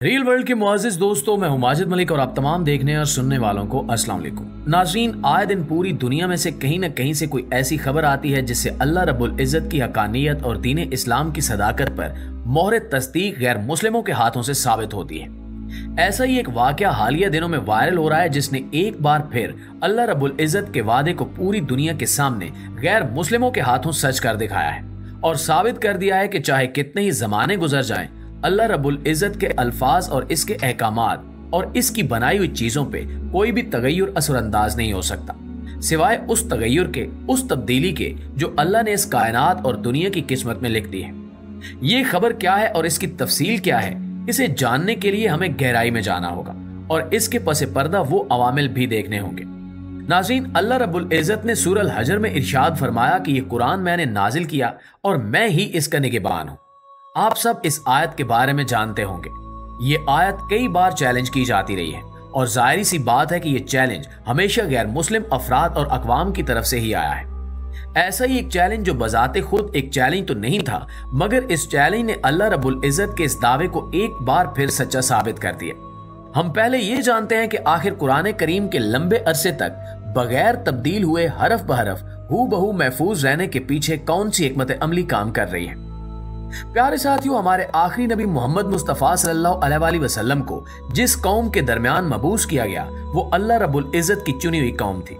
Real world के मुअज़्ज़िज़ दोस्तों, मैं हूं माजिद मलिक और आप तमाम देखने और सुनने वालों को अस्सलाम वालेकुम। नाज़रीन, आए दिन पूरी दुनिया में से कहीं न कहीं से कोई ऐसी खबर आती है जिससे अल्लाह रब्बुल इज़्ज़त की हक़ानियत और दीन इस्लाम की सदाकत पर मोहर तस्दीक गैर मुस्लिमों के हाथों से साबित होती है। ऐसा ही एक वाक़या हालिया दिनों में वायरल हो रहा है जिसने एक बार फिर अल्लाह रब्बुल इज़्ज़त के वादे को पूरी दुनिया के सामने गैर मुस्लिमों के हाथों सच कर दिखाया है और साबित कर दिया है कि चाहे कितने ही जमाने गुजर जाएं, अल्लाह रब्बुल इज़्ज़त के अल्फाज और इसके अहकामात और इसकी बनाई हुई चीजों पे कोई भी तगय्युर असरअंदाज नहीं हो सकता, सिवाय उस तगय्युर के, उस तब्दीली के जो अल्लाह ने इस कायनात और दुनिया की किस्मत में लिख दी है। ये खबर क्या है और इसकी तफसील क्या है, इसे जानने के लिए हमें गहराई में जाना होगा और इसके पसे पर्दा वो अवामिल भी देखने होंगे। नाज़रीन, अल्लाह रब्बुल इज़्ज़त ने सूरह अल हजर में इरशाद फरमाया कि ये कुरान मैंने नाजिल किया और मैं ही इसका निगहबान हूं। आप सब इस आयत के बारे में जानते होंगे। ये आयत कई बार चैलेंज की जाती रही है और जाहिर सी बात है कि ये चैलेंज हमेशा गैर मुस्लिम अफराद और अक़वाम की तरफ से ही आया है। ऐसा ही एक चैलेंज जो बजाते खुद एक चैलेंज तो नहीं था, मगर इस चैलेंज ने अल्लाह रब्बुल इज़्ज़त के इस दावे को एक बार फिर सच्चा साबित कर दिया। हम पहले ये जानते हैं कि आखिर कुरान करीम के लंबे अरसे तक बगैर तब्दील हुए हरफ बहरफ हू बहू महफूज रहने के पीछे कौन सी हिकमत अमली काम कर रही है। प्यारे साथियों, हमारे आखिरी नबी मोहम्मद मुस्तफ़ा सल्लल्लाहु अलैहि वसल्लम को जिस कौम के दरमियान मबूस किया गया वो अल्लाह रब्बुल इज़्ज़त की चुनी हुई कौम थी।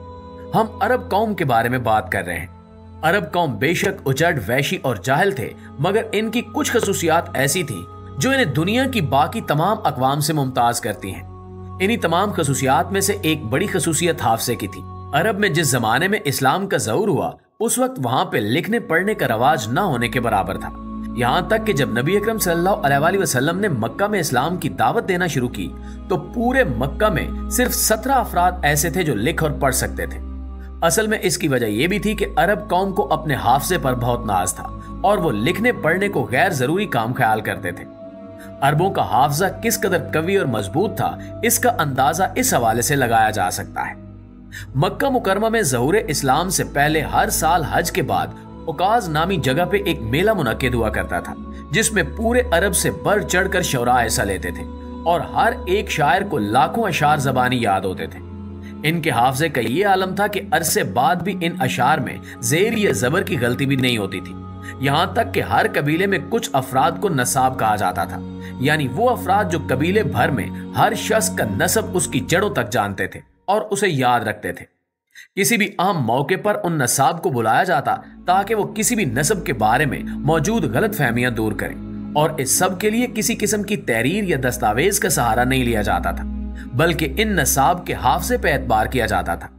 हम अरब कौम के बारे में बात कर रहे हैं। अरब कौम बेशक उजड़, वैशी और जाहिल थे, मगर इनकी कुछ खसूसियात ऐसी थी जो इन्हें दुनिया की बाकी तमाम अक़वाम से मुमताज करती हैं। इन्हीं तमाम खसूसियात में से एक बड़ी खसूसियत हाफ़ज़े की थी। अरब में जिस जमाने में इस्लाम का ज़हूर हुआ, उस वक्त वहां पे लिखने पढ़ने का रवाज न होने के बराबर था। यहाँ तक कि जब नबी अकरम सल्लल्लाहु अलैहि वसल्लम ने मक्का में इस्लाम की दावत देना शुरू की तो पूरे मक्का में सिर्फ 17 अफराद ऐसे थे जो लिख और पढ़ सकते थे। असल में इसकी वजह यह भी थी कि अरब कौम को अपने हाफजे पर बहुत नाज था और वो लिखने पढ़ने को गैर जरूरी काम ख्याल करते थे। अरबों का हाफजा किस कदर कवी और मजबूत था, इसका अंदाजा इस हवाले से लगाया जा सकता है। मक्का मुकरमा में ज़हूर इस्लाम से पहले हर साल हज के बाद उकाज नामी जगह पे एक मेला मुनक्किद हुआ करता था जिसमें पूरे अरब से बढ़ चढ़ कर शौरा हिस्सा लेते थे और हर एक शायर को लाखों अशार ज़बानी याद होते थे। इनके हाफजे का ये आलम था कि अरसे बाद भी इन अशार में ज़ेर या ज़बर की गलती भी नहीं होती थी। यहाँ तक कि हर कबीले में कुछ अफराद को नसाब कहा जाता था, यानी वो अफराद जो कबीले भर में हर शख्स का नसब उसकी जड़ों तक जानते थे और उसे याद रखते थे। किसी भी अहम मौके पर उन नसाब को बुलाया जाता ताकि वो किसी भी नस्ब के बारे में मौजूद गलत फहमियां दूर करें और इस सब के लिए किसी किस्म की तहरीर या दस्तावेज का सहारा नहीं लिया जाता था, बल्कि इन नसाब के हाफजे पे एतबार किया जाता था।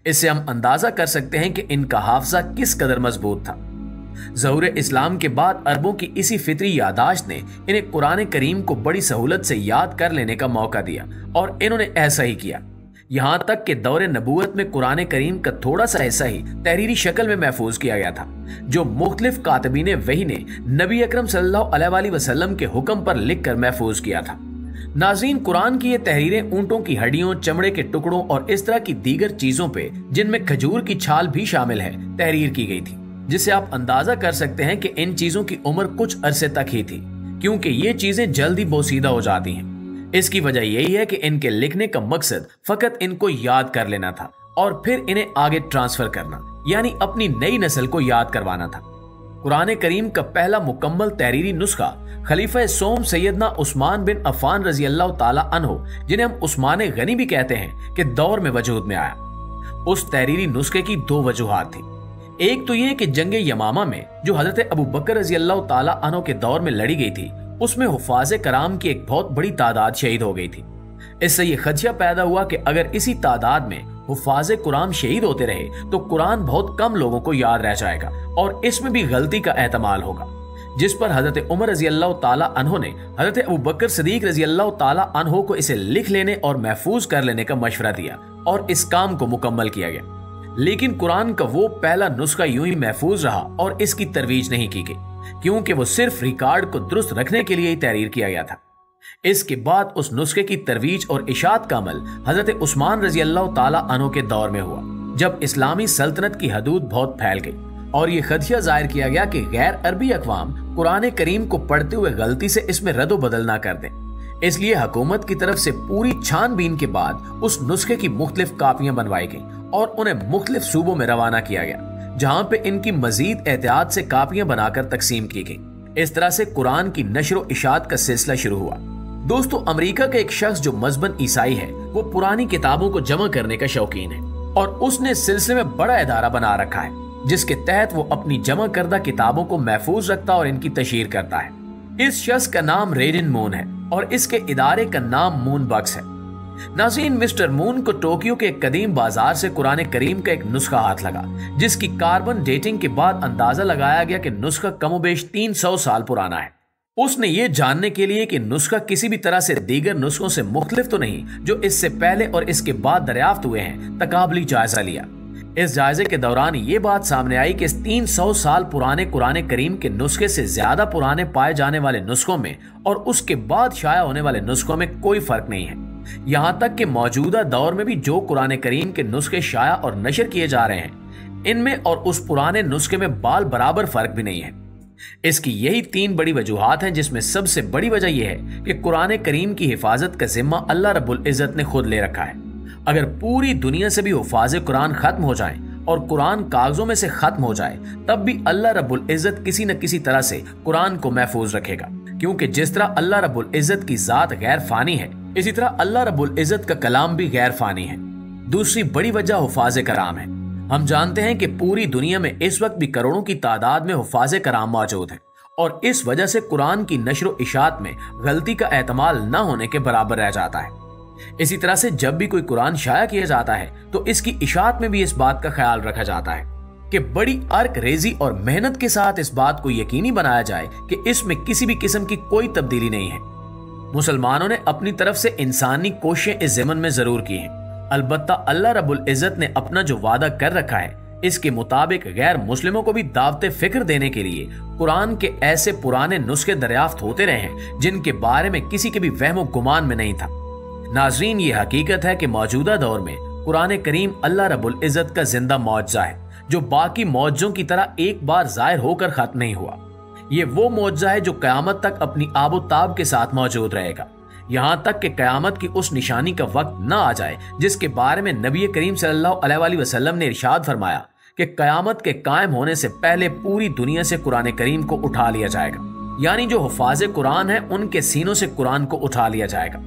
इससे हम अंदाजा कर सकते हैं कि इनका हाफजा किस कदर मजबूत था। ज़हूर इस्लाम के बाद अरबों की इसी फितरी यादाश्त ने इन्हें कुरान करीम को बड़ी सहूलत से याद कर लेने का मौका दिया और इन्होंने ऐसा ही किया। यहाँ तक कि दौरे नबूवत में कुरान करीम का थोड़ा सा हिस्सा ही तहरीरी शक्ल में महफूज किया गया था, जो मुख्तलिफ कातिबीन वही ने नबी अकरम सल्लल्लाहु अलैहि वसल्लम के हुक्म पर लिखकर महफूज किया था। नाज़रीन, कुरान की ये तहरीरें ऊंटों की हड्डियों, चमड़े के टुकड़ों और इस तरह की दीगर चीजों पे, जिनमें खजूर की छाल भी शामिल है, तहरीर की गई थी, जिससे आप अंदाजा कर सकते हैं कि इन चीजों की उम्र कुछ अरसे तक ही थी, क्योंकि ये चीजें जल्दी बोसीदा हो जाती हैं। इसकी वजह यही है कि इनके लिखने का मकसद फकत इनको याद कर लेना था और फिर इन्हें आगे ट्रांसफर करना, यानी अपनी नई नस्ल को याद करवाना था। कुरान करीम का पहला मुकम्मल तहरीरी नुस्खा खलीफा सोम सैयदना उस्मान बिन अफ़ान रजी अल्लाह ताला अन्हो, जिन्हें हम उस्मान गनी भी कहते हैं, के दौर में वजूद में आया। उस तहरीरी नुस्खे की दो वजूहात थी। एक तो यह कि जंग यमामा में जो हजरत अबू बकर रजी अल्लाह ताला अन्हो के दौर में लड़ी गई थी, उसमें हुफ़ाज़े कराम की एक बहुत बड़ी तादाद शहीद हो गई थी। इससे यह खदशा पैदा हुआ कि अगर इसी तादाद में हुफ़ाज़े कुरान शहीद होते रहे तो कुरान बहुत कम लोगों को याद रह जाएगा और इसमें भी गलती का एहतमाल होगा, जिस पर हजरत उमर रजी अल्लाह ताला अन्हो ने हजरत अबू बकर सिद्दीक रजी अल्लाह ताला अन्हो को इसे लिख लेने और महफूज कर लेने का मशवरा दिया और इस काम को मुकम्मल किया गया। लेकिन कुरान का वो पहला नुस्खा यूं ही महफूज रहा और इसकी तरवीज नहीं की गई, क्योंकि वो सिर्फ रिकॉर्ड को दुरुस्त रखने के लिए ही तहरीर किया गया था। इसके बाद उस नुस्खे की तरवीज और इशात का अमल हजरत उस्मान रजी अल्लाह ताला अन्हो के दौर में हुआ, जब इस्लामी सल्तनत की हदूद बहुत फैल गई और ये खदशा जाहिर किया गया कि गैर अरबी अक़वाम कुरान करीम को पढ़ते हुए गलती से इसमें रद्द बदल ना कर दें। इसलिए हुकूमत की तरफ से पूरी छानबीन के बाद उस नुस्खे की मुख्तलिफ कापियां बनवाई गईं और उन्हें मुख्तलिफ सूबों में रवाना किया गया, जहां पे इनकी मजीद एहतियात से कापियां बनाकर तकसीम की गई। इस तरह से कुरान की नशर इशात का सिलसिला शुरू हुआ। दोस्तों, अमेरिका का एक शख्स जो मजहबन ईसाई है, वो पुरानी किताबों को जमा करने का शौकीन है और उसने इस सिलसिले में बड़ा इदारा बना रखा है, जिसके तहत वो अपनी जमा करदा किताबों को महफूज रखता और इनकी तशहीर करता है। इस शख्स का नाम रेडिन मून है और इसके इदारे का नाम मून बक्स है। नाज़रीन, मिस्टर मून को टोक्यो के एक कदीम बाजार से कुरान करीम का एक नुस्खा हाथ लगा, जिसकी कार्बन डेटिंग के बाद अंदाजा लगाया गया कि नुस्खा कमोबेश 300 साल पुराना है। उसने ये जानने के लिए कि नुस्खा किसी भी तरह से दीगर नुस्खों से मुख्तलिफ तो नहीं जो इससे पहले और इसके बाद दरियाफ्त हुए हैं, तकाबली जायजा लिया। इस जायजे के दौरान ये बात सामने आई कि इस 300 साल पुराने कुरान करीम के नुस्खे से ज्यादा पुराने पाए जाने वाले नुस्खों में और उसके बाद शाया होने वाले नुस्खों में कोई फर्क नहीं है। यहाँ तक कि मौजूदा दौर में भी जो कुरान करीम के नुस्खे शाया और नशर किए जा रहे हैं, इनमें और उस पुराने नुस्खे में बाल बराबर फर्क भी नहीं है। इसकी यही 3 बड़ी वजूहात हैं, जिसमें सबसे बड़ी वजह यह है कि कुरान करीम की हिफाजत का जिम्मा अल्लाह रब्बुल इज्जत ने खुद ले रखा है। अगर पूरी दुनिया से भी हुफाज़े कुरान खत्म हो जाएं और कुरान कागजों में से खत्म हो जाए, तब भी अल्लाह रब्बुल इज्जत किसी न किसी तरह से कुरान को महफूज रखेगा, क्योंकि जिस तरह अल्लाह रब्बुल इज्जत की जात गैर फानी है, इसी तरह अल्लाह रब्बुल इज्जत का कलाम भी गैर फानी है। दूसरी बड़ी वजह हुफाज़े कराम है। हम जानते हैं कि पूरी दुनिया में इस वक्त भी करोड़ों की तादाद में हुफाज़े कराम मौजूद हैं और इस वजह से कुरान की नशर इशात में गलती का एहतमाल न होने के बराबर रह जाता है। इसी तरह से जब भी कोई कुरान शाया किया जाता है तो इसकी इशात में भी इस बात का ख्याल रखा जाता है कि बड़ी अर्क रेजी और मेहनत के साथ इस बात को यकीनी बनाया जाए कि इसमें किसी भी किस्म की कोई तब्दीली नहीं है। मुसलमानों ने अपनी तरफ से इंसानी कोशिशें इस ज़मन में जरूर की हैं, अलबत्ता अल्लाह रब्बुल इज्जत ने अपना जो वादा कर रखा है, इसके मुताबिक गैर मुस्लिमों को भी दावते फिक्र देने के लिए कुरान के ऐसे पुराने नुस्खे दरियाफ्त होते रहे हैं जिनके बारे में किसी के भी वहमो गुमान में नहीं था। नाजरीन, ये हकीकत है कि मौजूदा दौर में कुरान करीम अल्लाह रब्बुल इज्जत का जिंदा मौजज़ा है, जो बाकी मौजज़ों की तरह एक बार जाहिर होकर खत्म नहीं हुआ। ये वो मौजज़ा है जो क़यामत तक अपनी आबोताब के साथ मौजूद रहेगा, यहाँ तक कि क़यामत की उस निशानी का वक्त न आ जाए जिसके बारे में नबी करीम सल्लल्लाहु अलैहि वसल्लम ने इरशाद फरमाया कि क़यामत के कायम होने से पहले पूरी दुनिया से कुरान करीम को उठा लिया जाएगा। यानी जो हुफाज़े कुरान है, उनके सीनों से कुरान को उठा लिया जाएगा।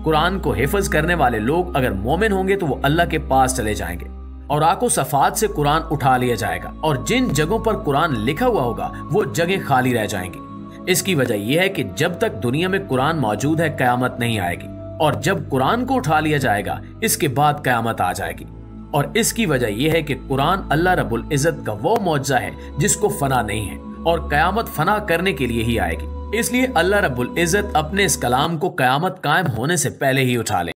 कुरान को हिफ्ज करने वाले लोग अगर मोमिन होंगे तो वो अल्लाह के पास चले जाएंगे और आको सफात से कुरान उठा लिया जाएगा और जिन जगहों पर कुरान लिखा हुआ होगा वो जगह खाली रह जाएंगी। इसकी वजह यह है कि जब तक दुनिया में कुरान मौजूद है, क़यामत नहीं आएगी, और जब कुरान को उठा लिया जाएगा इसके बाद क़यामत आ जाएगी। और इसकी वजह यह है कि कुरान अल्लाह रब्बुल इज्जत का वो मौजज़ा है जिसको फना नहीं है और क़यामत फना करने के लिए ही आएगी। इसलिए अल्लाह रब्बुल इज्जत अपने इस कलाम को क़यामत कायम होने से पहले ही उठा ले।